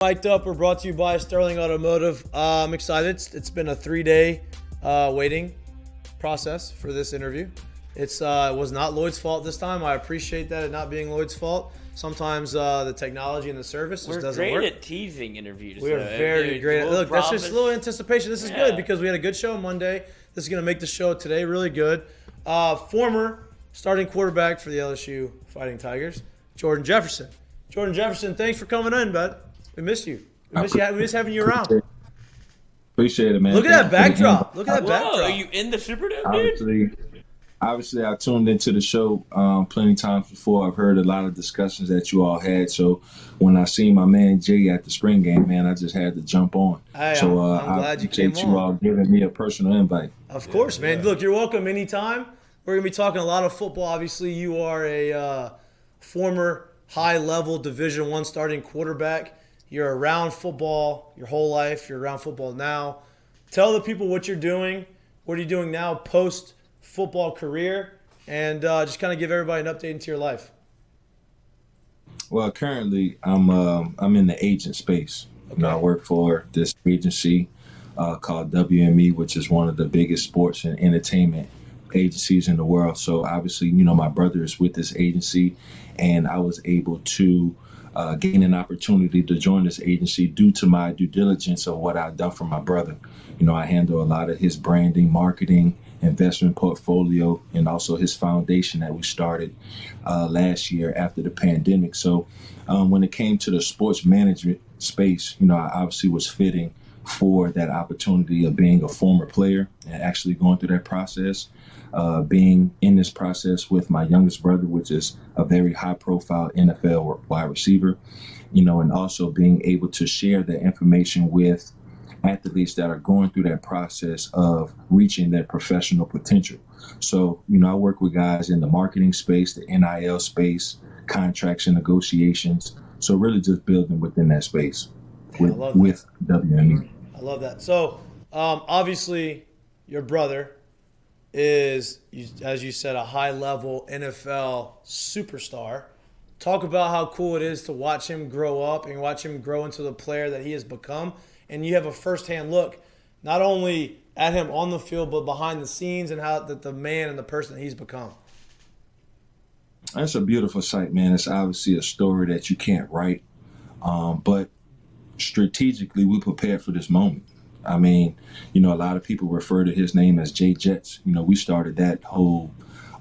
Mic'd Up. We're brought to you by Sterling Automotive. I'm excited. It's been a 3-day waiting process for this interview. It was not Lloyd's fault this time. I appreciate that, it not being Lloyd's fault. Sometimes the technology and the service just doesn't work. We're great at teasing interviews. We are very great. Look, that's just a little anticipation. This is good because we had a good show Monday. This is going to make the show today really good. Former starting quarterback for the LSU Fighting Tigers, Jordan Jefferson. Jordan Jefferson, thanks for coming in, bud. We miss you. We miss having you around. Appreciate it, man. Look at that backdrop. Look at that backdrop. Are you in the Superdome, dude? Obviously, I tuned into the show plenty times before. I've heard a lot of discussions that you all had. So when I seen my man Jay at the spring game, man, I just had to jump on. Hey, so I'm glad you came on. You all giving me a personal invite. Of course, man. Look, you're welcome anytime. We're going to be talking a lot of football. Obviously, you are a former high-level Division I starting quarterback. You're around football your whole life. You're around football now. Tell the people what you're doing. What are you doing now post-football career? And just kind of give everybody an update into your life. Well, currently, I'm in the agent space. Okay. I work for this agency called WME, which is one of the biggest sports and entertainment agencies in the world. So obviously, my brother is with this agency, and I was able to gain an opportunity to join this agency due to my due diligence of what I've done for my brother. I handle a lot of his branding, marketing, investment portfolio, and also his foundation that we started last year after the pandemic. So when it came to the sports management space, I obviously was fitting for that opportunity of being a former player and actually going through that process, being in this process with my youngest brother, which is a very high-profile NFL wide receiver, and also being able to share that information with athletes that are going through that process of reaching their professional potential. So, I work with guys in the marketing space, the NIL space, contracts and negotiations. So really just building within that space with WME. I love that. So, obviously, your brother is, as you said, a high-level NFL superstar. Talk about how cool it is to watch him grow up and watch him grow into the player that he has become. And you have a firsthand look not only at him on the field, but behind the scenes and how the man and the person that he's become. That's a beautiful sight, man. It's obviously a story that you can't write. But strategically, we prepared for this moment. I mean, a lot of people refer to his name as Jay Jets. We started that whole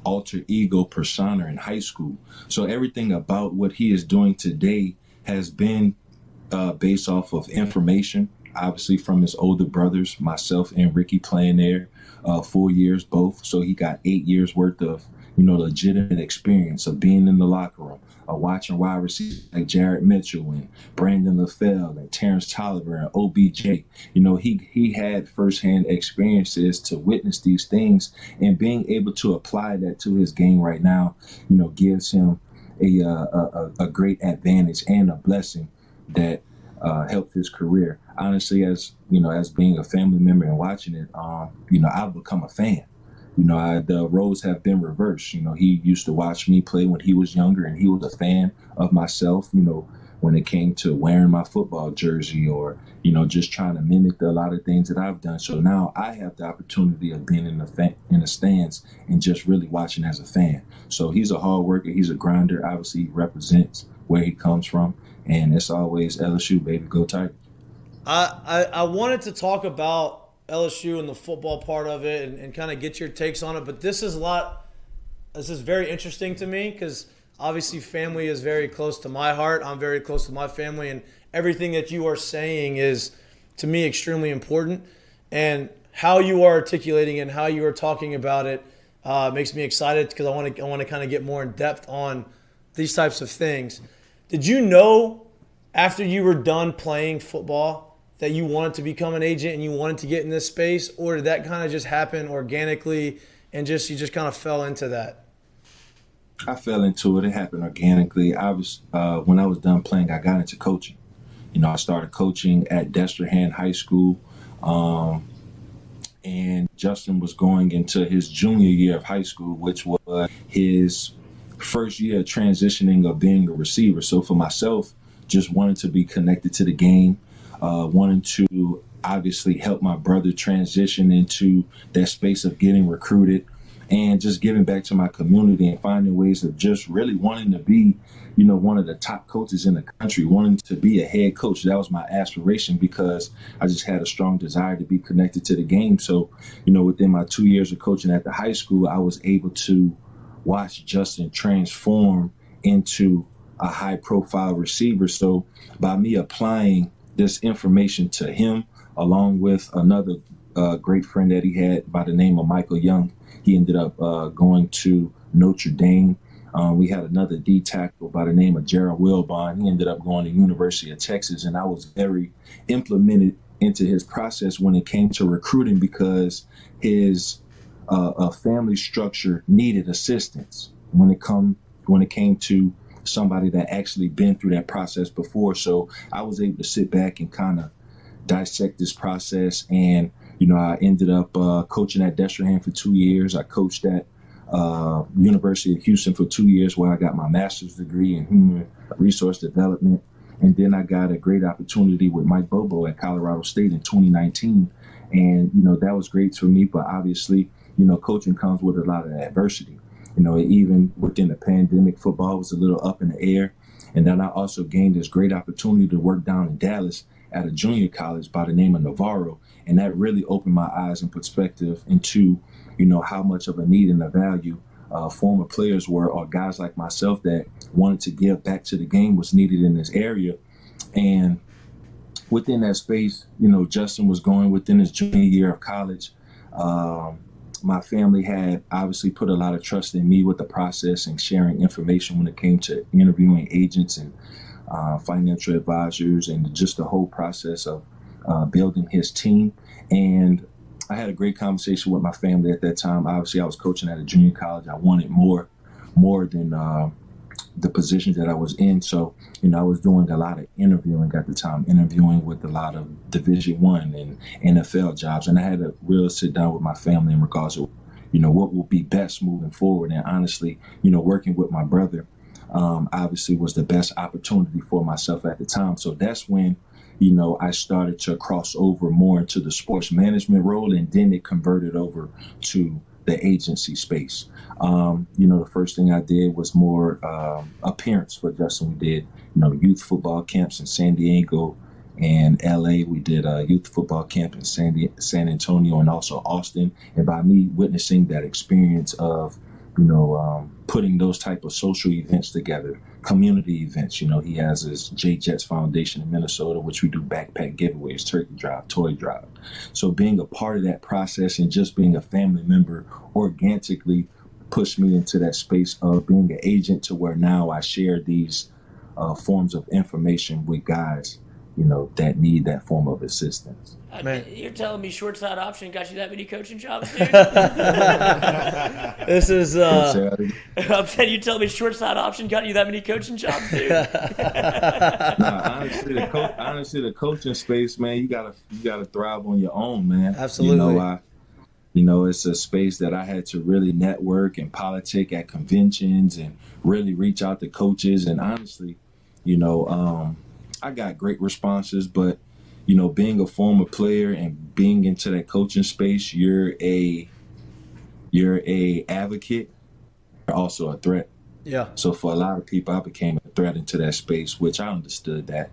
alter ego persona in high school. So everything about what he is doing today has been based off of information, obviously from his older brothers, myself and Ricky playing there 4 years both. So he got 8 years worth of, legitimate experience of being in the locker room, watching wide receivers like Jared Mitchell and Brandon LaFell and Terrence Tolliver and OBJ. He had firsthand experiences to witness these things, and being able to apply that to his game right now, gives him a great advantage and a blessing that helped his career. Honestly, as being a family member and watching it, I've become a fan. The roles have been reversed. He used to watch me play when he was younger, and he was a fan of myself, when it came to wearing my football jersey or, just trying to mimic a lot of things that I've done. So now I have the opportunity of being in the stands and just really watching as a fan. So he's a hard worker. He's a grinder. Obviously, he represents where he comes from. And it's always LSU, baby. Go Tigers. I wanted to talk about LSU and the football part of it and kind of get your takes on it. But this is very interesting to me because obviously family is very close to my heart. I'm very close to my family. And everything that you are saying is, to me, extremely important. And how you are articulating it and how you are talking about it makes me excited because I want to kind of get more in depth on these types of things. Did you know after you were done playing football that you wanted to become an agent and you wanted to get in this space, or did that kind of just happen organically and you just kind of fell into that? I fell into it. It happened organically. When I was done playing, I got into coaching. I started coaching at Destrehan High School, and Justin was going into his junior year of high school, which was his first year transitioning of being a receiver. So for myself, just wanting to be connected to the game, wanting to obviously help my brother transition into that space of getting recruited, and just giving back to my community and finding ways of just really wanting to be, one of the top coaches in the country, wanting to be a head coach. That was my aspiration because I just had a strong desire to be connected to the game. So, within my 2 years of coaching at the high school, I was able to watch Justin transform into a high-profile receiver. So by me applying this information to him, along with another great friend that he had by the name of Michael Young, he ended up going to Notre Dame. We had another D tackle by the name of Gerald Wilbon. He ended up going to University of Texas, and I was very implemented into his process when it came to recruiting because his family structure needed assistance when it came to somebody that actually been through that process before. So I was able to sit back and kind of dissect this process, and I ended up coaching at Destrehan for 2 years. I coached at University of Houston for 2 years, where I got my master's degree in human resource development. And then I got a great opportunity with Mike Bobo at Colorado State in 2019. And, that was great for me. But obviously, coaching comes with a lot of adversity. Even within the pandemic, football was a little up in the air. And then I also gained this great opportunity to work down in Dallas at a junior college by the name of Navarro. And that really opened my eyes and perspective into, how much of a need and a value former players were, or guys like myself that wanted to give back to the game was needed in this area. And within that space, Justin was going within his junior year of college. My family had obviously put a lot of trust in me with the process and sharing information when it came to interviewing agents and financial advisors and just the whole process of building his team. And I had a great conversation with my family at that time. Obviously, I was coaching at a junior college. I wanted more than the position that I was in. So, I was doing a lot of interviewing at the time, interviewing with a lot of Division I and NFL jobs. And I had a real sit down with my family in regards to, what will be best moving forward. And honestly, working with my brother obviously was the best opportunity for myself at the time. So that's when, I started to cross over more into the sports management role, and then it converted over to the agency space. The first thing I did was more appearance for Justin. We did, youth football camps in San Diego and LA. We did a youth football camp in San Antonio and also Austin. And by me witnessing that experience of, putting those type of social events together, community events. He has his J Jets Foundation in Minnesota, which we do backpack giveaways, turkey drive, toy drive. So being a part of that process and just being a family member organically pushed me into that space of being an agent, to where now I share these forms of information with guys, that need that form of assistance. Man, you're telling me short side option got you that many coaching jobs, dude? This is. I'm saying, you telling me short side option got you that many coaching jobs, dude? Honestly, the coaching space, man, you gotta thrive on your own, man. Absolutely. It's a space that I had to really network and politic at conventions and really reach out to coaches. And honestly, I got great responses, but being a former player and being into that coaching space, you're a advocate, you're also a threat. Yeah. So for a lot of people, I became a threat into that space, which I understood that,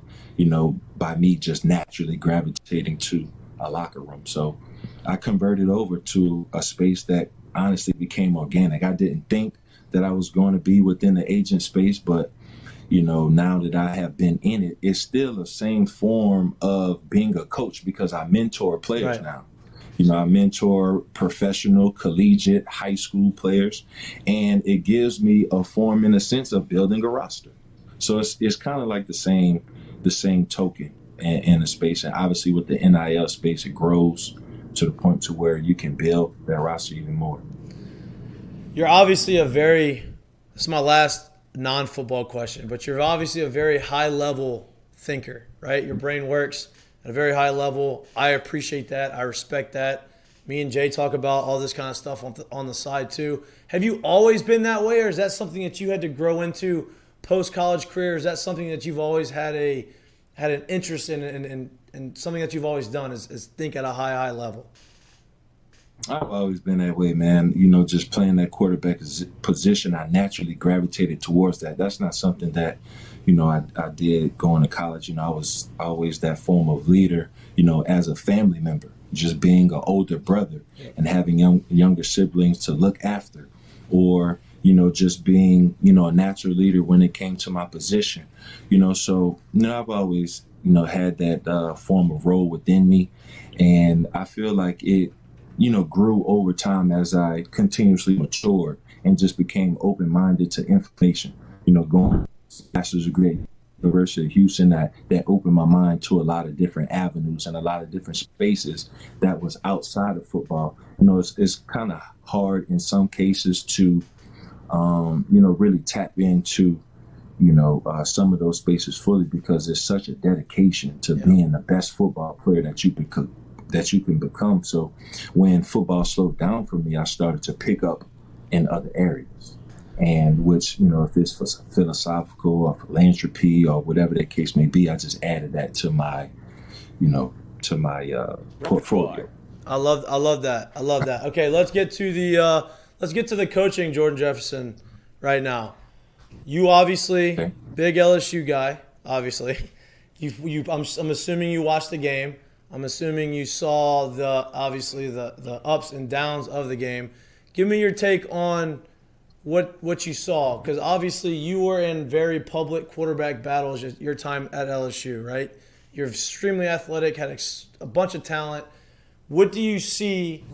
by me just naturally gravitating to a locker room. So I converted over to a space that honestly became organic. I didn't think that I was going to be within the agent space, but now that I have been in it, it's still the same form of being a coach because I mentor players now. I mentor professional, collegiate, high school players, and it gives me a form in a sense of building a roster. So it's kind of like the same token in the space. And obviously with the NIL space, it grows to the point to where you can build that roster even more. You're obviously this is my last non-football question, but you're obviously a very high-level thinker, right? Your brain works at a very high level. I appreciate that. I respect that. Me and Jay talk about all this kind of stuff on the side too. Have you always been that way, or is that something that you had to grow into post-college career? Is that something that you've always had an interest in and something that you've always done is think at a high level? I've always been that way, man. Just playing that quarterback position, I naturally gravitated towards that. That's not something that, I did going to college. I was always that form of leader, as a family member, just being an older brother and having younger siblings to look after, or, just being, a natural leader when it came to my position. So, I've always, had that form of role within me. And I feel like it, grew over time as I continuously matured and just became open-minded to information. Going to master's degree at University of Houston, that opened my mind to a lot of different avenues and a lot of different spaces that was outside of football. It's kind of hard in some cases to, really tap into, some of those spaces fully because it's such a dedication to being the best football player that you can become. So when football slowed down for me, I started to pick up in other areas. And which, if it's for philosophical or philanthropy or whatever the case may be, I just added that to my, portfolio. I love that. Okay, let's get to the coaching, Jordan Jefferson, right now. You obviously big LSU guy. Obviously, I'm assuming you watched the game. I'm assuming you saw the ups and downs of the game. Give me your take on what you saw, because obviously you were in very public quarterback battles your time at LSU, right? You're extremely athletic, had a bunch of talent. What do you see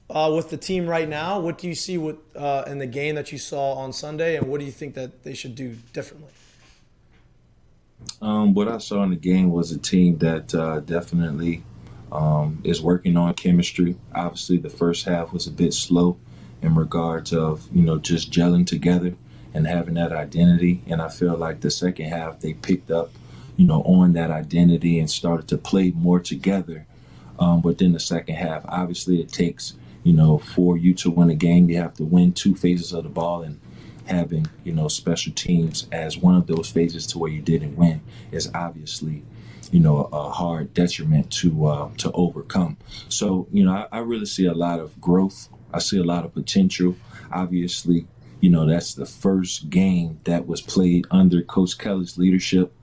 with the team right now? What do you see in the game that you saw on Sunday, and what do you think that they should do differently? What I saw in the game was a team that definitely is working on chemistry. Obviously, the first half was a bit slow in regards of, just gelling together and having that identity. And I feel like the second half they picked up, on that identity and started to play more together. But then the second half, obviously it takes, for you to win a game, you have to win two phases of the ball, and having, special teams as one of those phases to where you didn't win is obviously, a hard detriment to overcome. So, I really see a lot of growth. I see a lot of potential. Obviously, that's the first game that was played under Coach Kelly's leadership.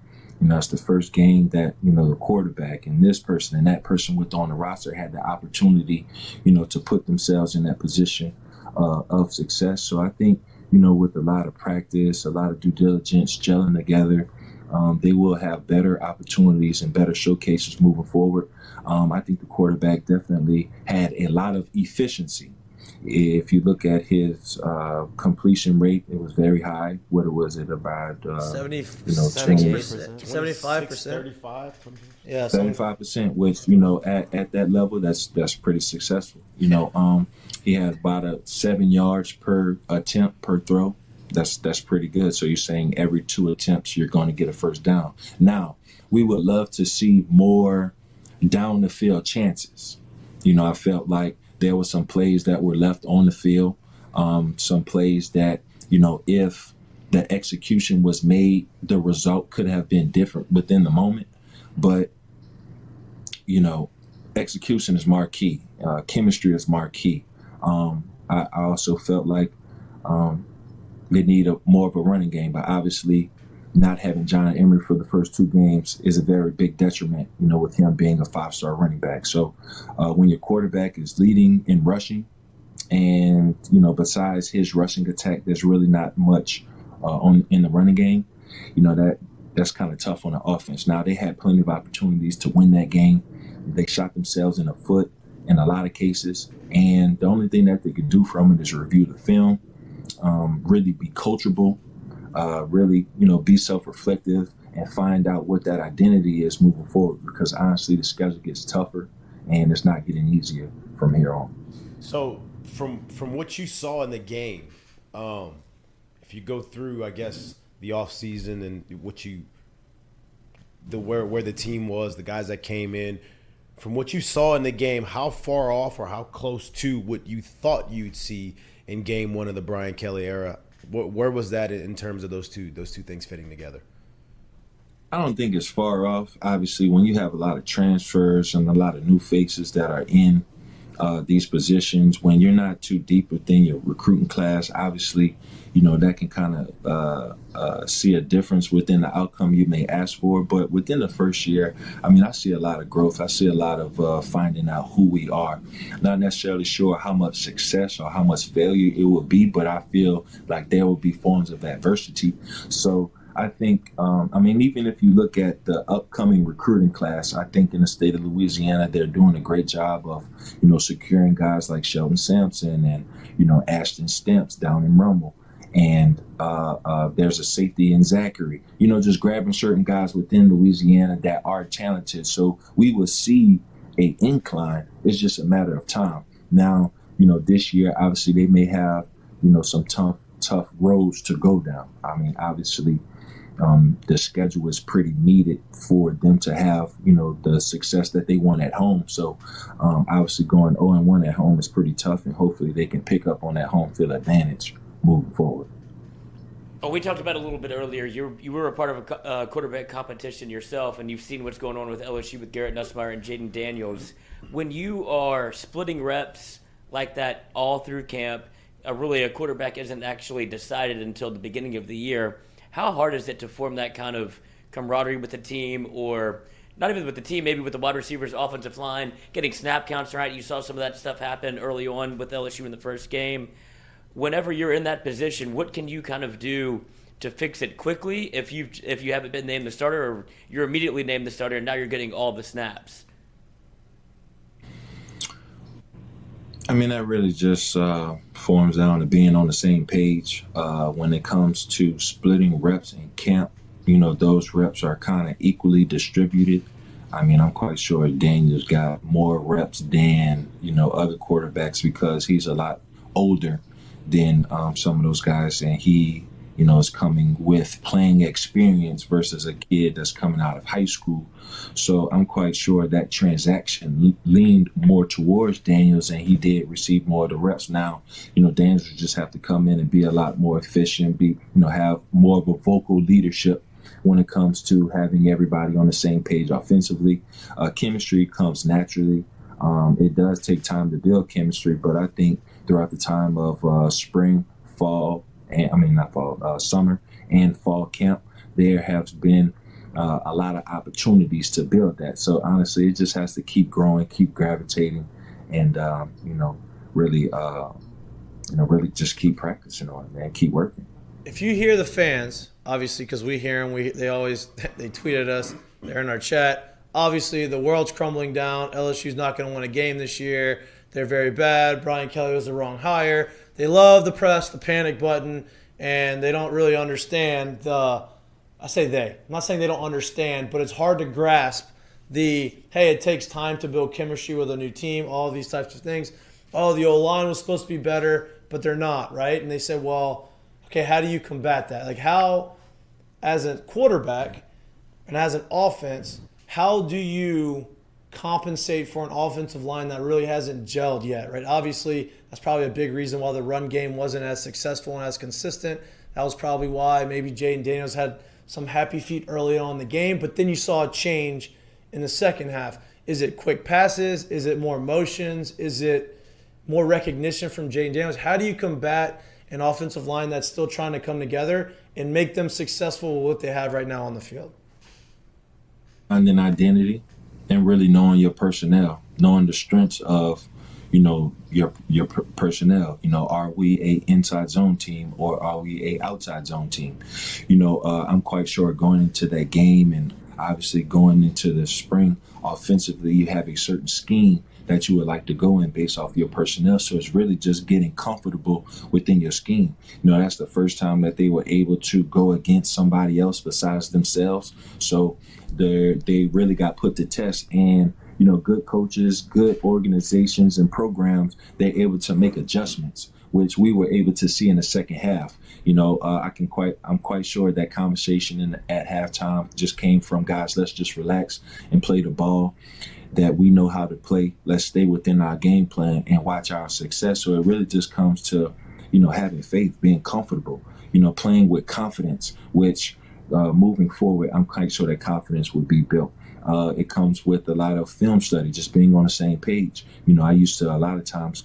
It's the first game that, the quarterback and this person and that person with on the roster had the opportunity, to put themselves in that position of success. So I think, with a lot of practice, a lot of due diligence, gelling together, they will have better opportunities and better showcases moving forward. I think the quarterback definitely had a lot of efficiency. If you look at his completion rate, it was very high. What was it, about 75%? 35. Yeah, 75%, which at that level, that's pretty successful. He had about 7 yards per attempt per throw. That's pretty good. So you're saying every 2 attempts you're going to get a first down. Now, we would love to see more down the field chances. I felt like there were some plays that were left on the field, some plays that, if the execution was made, the result could have been different within the moment. But, execution is marquee. Chemistry is marquee. I also felt like they need more of a running game, but obviously not having John Emery for the first 2 games is a very big detriment, with him being a 5-star running back. So when your quarterback is leading in rushing and, besides his rushing attack, there's really not much in the running game, that's kind of tough on the offense. Now, they had plenty of opportunities to win that game. They shot themselves in the foot in a lot of cases. And the only thing that they could do from it is review the film, really be coachable, really, be self-reflective and find out what that identity is moving forward, because honestly, the schedule gets tougher and it's not getting easier from here on. So from what you saw in the game, if you go through, I guess, the off season and where the team was, the guys that came in, from what you saw in the game, how far off or how close to what you thought you'd see in game 1 of the Brian Kelly era Where was that in terms of those two things fitting together? I don't think it's far off. Obviously, when you have a lot of transfers and a lot of new faces that are in these positions, when you're not too deep within your recruiting class, obviously, that can kind of see a difference within the outcome you may ask for. But within the first year, I see a lot of growth. I see a lot of finding out who we are. Not necessarily sure how much success or how much failure it will be, but I feel like there will be forms of adversity. So I think, even if you look at the upcoming recruiting class, I think in the state of Louisiana, they're doing a great job of, securing guys like Sheldon Sampson and, Ashton Stamps down in Rummel. And there's a safety in Zachary, just grabbing certain guys within Louisiana that are talented. So we will see a incline. It's just a matter of time. Now, this year, obviously, they may have, some tough roads to go down. Obviously, the schedule is pretty needed for them to have, the success that they want at home. So obviously going 0-1 at home is pretty tough, and hopefully they can pick up on that home field advantage moving forward. Oh, we talked about it a little bit earlier. You were a part of a quarterback competition yourself, and you've seen what's going on with LSU with Garrett Nussmeier and Jaden Daniels. When you are splitting reps like that all through camp, really a quarterback isn't actually decided until the beginning of the year. How hard is it to form that kind of camaraderie with the team, or not even with the team, maybe with the wide receivers, offensive line, getting snap counts right? You saw some of that stuff happen early on with LSU in the first game. Whenever you're in that position, what can you kind of do to fix it quickly if you haven't been named the starter, or you're immediately named the starter and now you're getting all the snaps? That really just forms down to being on the same page when it comes to splitting reps in camp. Those reps are kind of equally distributed. I'm quite sure Daniel's got more reps than, other quarterbacks because he's a lot older than some of those guys, and he, is coming with playing experience versus a kid that's coming out of high school. So I'm quite sure that transaction leaned more towards Daniels, and he did receive more of the reps. Now, Daniels would just have to come in and be a lot more efficient, have more of a vocal leadership when it comes to having everybody on the same page offensively. Chemistry comes naturally. It does take time to build chemistry, but I think throughout the time of spring, fall, summer and fall camp, there has been a lot of opportunities to build that. So honestly, it just has to keep growing, keep gravitating, and really just keep practicing on it, man. Keep working. If you hear the fans, obviously, because we hear them, they tweet at us, they're in our chat. Obviously, the world's crumbling down. LSU's not going to win a game this year. They're very bad. Brian Kelly was the wrong hire. They love to press the panic button, and they don't really understand I say they. I'm not saying they don't understand, but it's hard to grasp hey, it takes time to build chemistry with a new team, all these types of things. Oh, the O-line was supposed to be better, but they're not, right? And they said, well, okay, how do you combat that? Like, how, as a quarterback and as an offense, how do you compensate for an offensive line that really hasn't gelled yet, right? Obviously, that's probably a big reason why the run game wasn't as successful and as consistent. That was probably why maybe Jaden Daniels had some happy feet early on in the game, but then you saw a change in the second half. Is it quick passes? Is it more motions? Is it more recognition from Jaden Daniels? How do you combat an offensive line that's still trying to come together and make them successful with what they have right now on the field? And then identity, and really knowing your personnel, knowing the strengths of, your personnel. Are we a inside zone team or are we a outside zone team? I'm quite sure going into that game and obviously going into the spring offensively, you have a certain scheme that you would like to go in based off your personnel. So it's really just getting comfortable within your scheme. That's the first time that they were able to go against somebody else besides themselves. So they really got put to test, and good coaches, good organizations and programs, they're able to make adjustments, which we were able to see in the second half. I'm quite sure that conversation at halftime just came from, guys, let's just relax and play the ball that we know how to play. Let's stay within our game plan and watch our success. So it really just comes to, having faith, being comfortable, playing with confidence, which moving forward, I'm quite sure that confidence would be built. It comes with a lot of film study, just being on the same page. I used to a lot of times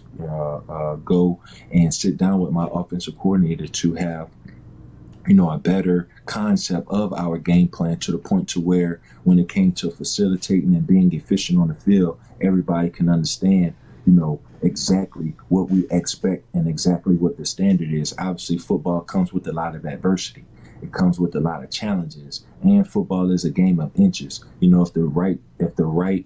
go and sit down with my offensive coordinator to have a better concept of our game plan, to the point to where when it came to facilitating and being efficient on the field, everybody can understand, exactly what we expect and exactly what the standard is. Obviously, football comes with a lot of adversity. It comes with a lot of challenges, and football is a game of inches. If the right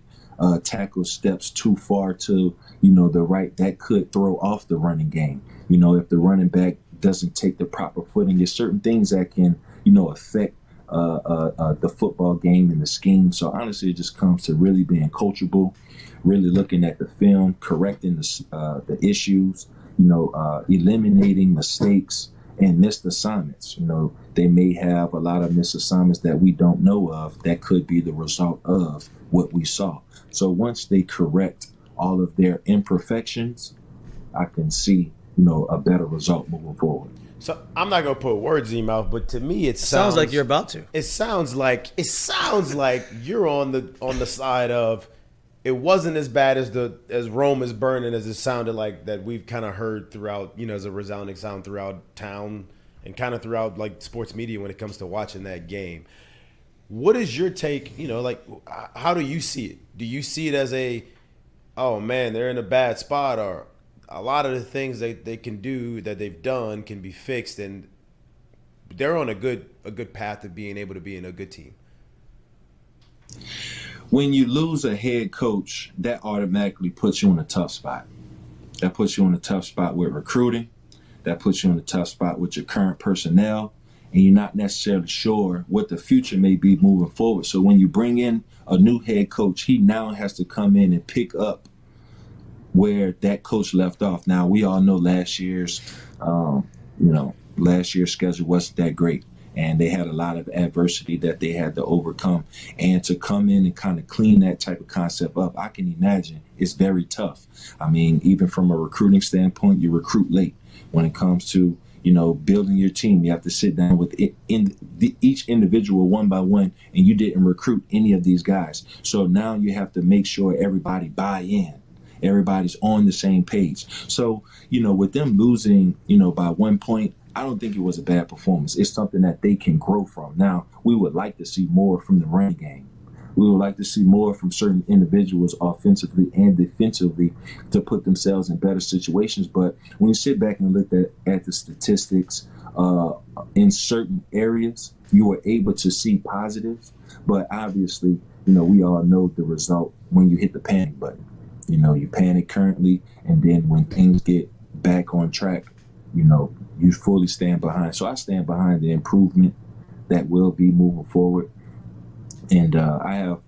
tackle steps too far to, the right, that could throw off the running game. If the running back doesn't take the proper footing, there's certain things that can, affect the football game and the scheme. So honestly, it just comes to really being coachable, really looking at the film, correcting the issues, eliminating mistakes and missed assignments. They may have a lot of missed assignments that we don't know of that could be the result of what we saw. So once they correct all of their imperfections, I can see, a better result moving forward. So I'm not gonna put words in your mouth, but to me it Sounds like you're about to. It sounds like you're on the side of it wasn't as bad as Rome is burning as it sounded like, that we've kind of heard throughout, as a resounding sound throughout town and kind of throughout like sports media when it comes to watching that game. What is your take? How do you see it? Do you see it as oh man, they're in a bad spot, or a lot of the things they can do that they've done can be fixed, and they're on a good path of being able to be in a good team? When you lose a head coach, that automatically puts you in a tough spot. That puts you in a tough spot with recruiting. That puts you in a tough spot with your current personnel, and you're not necessarily sure what the future may be moving forward. So when you bring in a new head coach, he now has to come in and pick up where that coach left off. Now, we all know last year's schedule wasn't that great, and they had a lot of adversity that they had to overcome. And to come in and kind of clean that type of concept up, I can imagine it's very tough. I mean, even from a recruiting standpoint, you recruit late. When it comes to, building your team, you have to sit down with each individual one by one, and you didn't recruit any of these guys. So now you have to make sure everybody buy in. Everybody's on the same page. So, with them losing, by 1 point, I don't think it was a bad performance. It's something that they can grow from. Now, we would like to see more from the running game. We would like to see more from certain individuals offensively and defensively to put themselves in better situations. But when you sit back and look at the statistics in certain areas, you were able to see positives. But obviously, we all know the result when you hit the panic button. You panic currently, and then when things get back on track, you fully stand behind. So I stand behind the improvement that will be moving forward. And I have,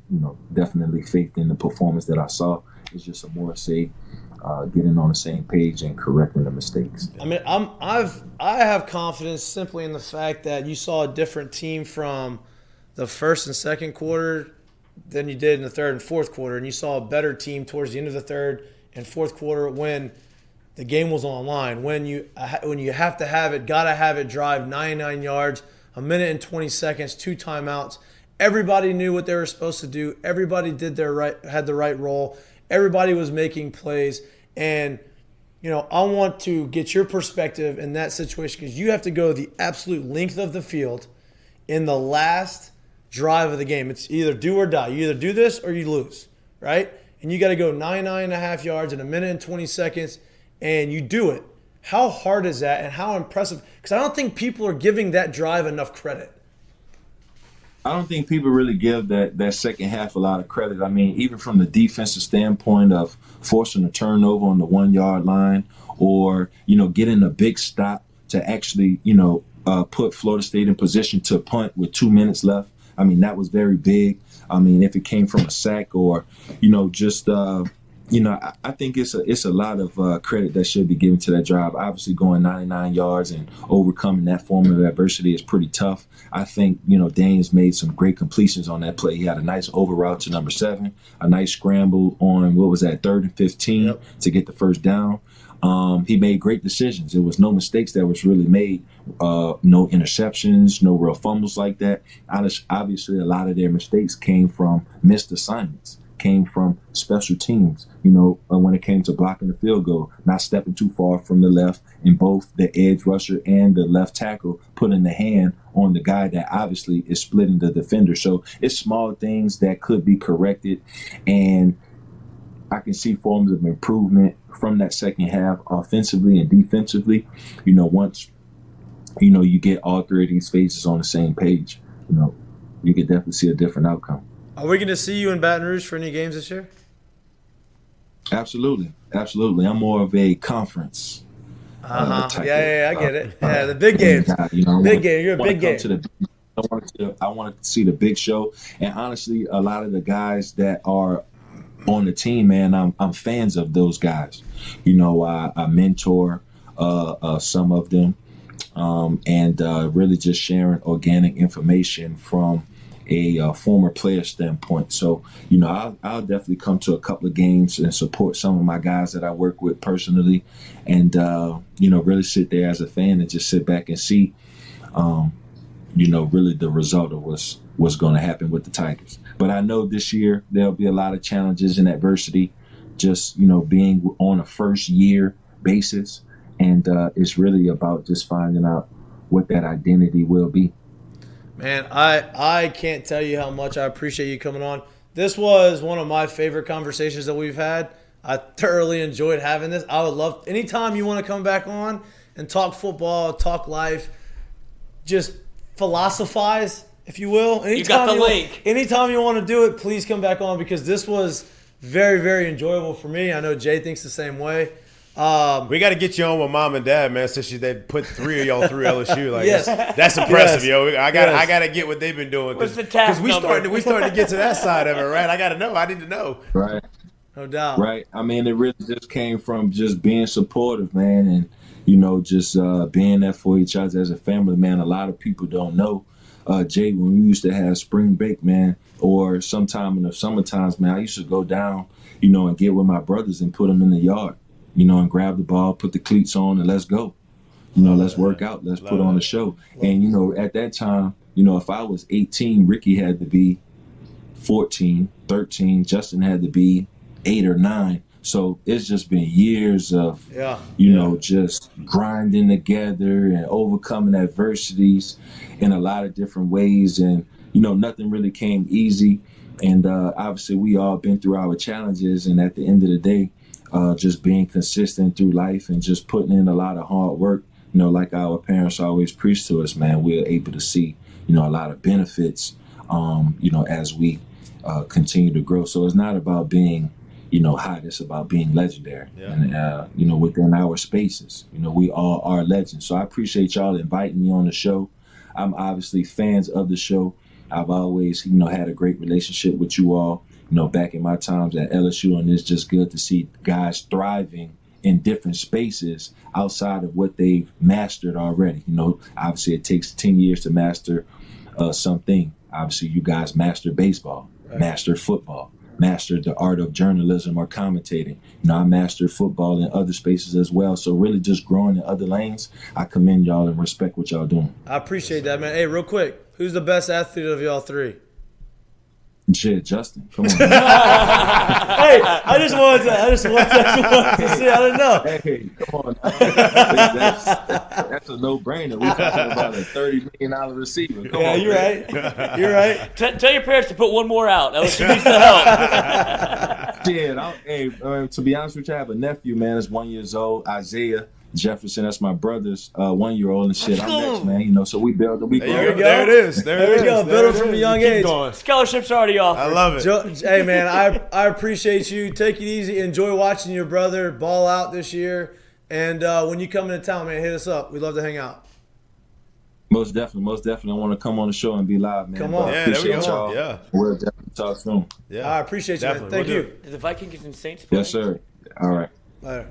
definitely faith in the performance that I saw. It's just a more getting on the same page and correcting the mistakes. I mean, I have confidence simply in the fact that you saw a different team from the first and second quarter than you did in the third and fourth quarter, and you saw a better team towards the end of the third and fourth quarter when the game was on the line. When you have to have it, gotta have it, drive 99 yards, a minute and 20 seconds, 2 timeouts. Everybody knew what they were supposed to do. Everybody had the right role. Everybody was making plays, and I want to get your perspective in that situation, because you have to go the absolute length of the field in the last drive of the game. It's either do or die. You either do this or you lose, right? And you got to go 99.5 yards in a minute and 20 seconds, and you do it. How hard is that, and how impressive? Because I don't think people are giving that drive enough credit. I don't think people really give that second half a lot of credit. I mean, even from the defensive standpoint of forcing a turnover on the 1 yard line, or, getting a big stop to actually, put Florida State in position to punt with 2 minutes left. I mean, that was very big. I mean, if it came from a sack or, I think it's a lot of credit that should be given to that drive. Obviously, going 99 yards and overcoming that form of adversity is pretty tough. I think, Dane's made some great completions on that play. He had a nice over route to number 7, a nice scramble on, 3rd and 15 to get the first down. He made great decisions. There was no mistakes that was really made, no interceptions, no real fumbles like that. Obviously, a lot of their mistakes came from missed assignments, came from special teams. When it came to blocking the field goal, not stepping too far from the left, and both the edge rusher and the left tackle putting the hand on the guy that obviously is splitting the defender. So it's small things that could be corrected, and I can see forms of improvement from that second half, offensively and defensively. Once you get all three of these phases on the same page, you could definitely see a different outcome. Are we going to see you in Baton Rouge for any games this year? Absolutely. I'm more of a conference. Yeah, I get it. Yeah, the big games. Big game. You're a big game. I want to see the big show. And honestly, a lot of the guys that are on the team, man, I'm fans of those guys. I mentor some of them, and really just sharing organic information from a former player standpoint. So, I'll definitely come to a couple of games and support some of my guys that I work with personally, and really sit there as a fan and just sit back and see, really the result of what's going to happen with the Tigers. But I know this year there'll be a lot of challenges and adversity, just being on a first year basis, and it's really about just finding out what that identity will be. Man, I can't tell you how much I appreciate you coming on. This was one of my favorite conversations that we've had. I thoroughly enjoyed having this. I would love anytime you want to come back on and talk football, talk life, just philosophize, if you will. You got the link. Anytime you want to do it, please come back on, because this was very, very enjoyable for me. I know Jay thinks the same way. We got to get you on with mom and dad, man. Since they put three of y'all through LSU, like Yes. that's impressive, Yes. yo. I got to get what they've been doing. What's the task we number? starting to get to that side of it, right? I got to know. I need to know. Right. No doubt. Right. I mean, it really just came from just being supportive, man, and just being there for each other as a family, man. A lot of people don't know, Jay, when we used to have spring break, man, or sometime in the summer times, man, I used to go down, and get with my brothers and put them in the yard, and grab the ball, put the cleats on, and let's go. Let's work out. Let's put on a show. And, at that time, if I was 18, Ricky had to be 14, 13. Justin had to be 8 or 9. So it's just been years of, just grinding together and overcoming adversities in a lot of different ways. And, nothing really came easy. And obviously we all been through our challenges. And at the end of the day, just being consistent through life and just putting in a lot of hard work, like our parents always preach to us, man, we're able to see, a lot of benefits, as we continue to grow. So it's not about being, hot, it's about being legendary. Yeah. And, within our spaces, we all are legends. So I appreciate y'all inviting me on the show. I'm obviously fans of the show. I've always, had a great relationship with you all, back in my times at LSU, and it's just good to see guys thriving in different spaces outside of what they've mastered already. Obviously it takes 10 years to master something. Obviously you guys master baseball, right. Mastered football, mastered the art of journalism or commentating. I mastered football in other spaces as well. So really just growing in other lanes, I commend y'all and respect what y'all doing. I appreciate that, man. Hey, real quick, who's the best athlete of y'all three? Shit, Justin, come on. Hey, I just wanted to see. I didn't know. Hey, come on. That's a no-brainer. We're talking about a $30 million receiver. Come on, you're right. You're right. Tell your parents to put one more out. LSU needs the help. Shit, to be honest with you, I have a nephew, man. That's 1 year old, Isaiah. Jefferson, that's my brother's 1 year old and shit. I'm next, man. So we build. There you go. There it is. There we go. Build it from a young age. Scholarship's already offered. I love it. Hey, man, I appreciate you. Take it easy. Enjoy watching your brother ball out this year. And when you come into town, man, hit us up. We'd love to hang out. Most definitely. I want to come on the show and be live, man. Come on. Yeah, there we go. Y'all. Yeah. We'll definitely talk soon. Yeah. I appreciate you, man. Thank you. Did the Vikings and Saints play? Yes, sir. All right. Later.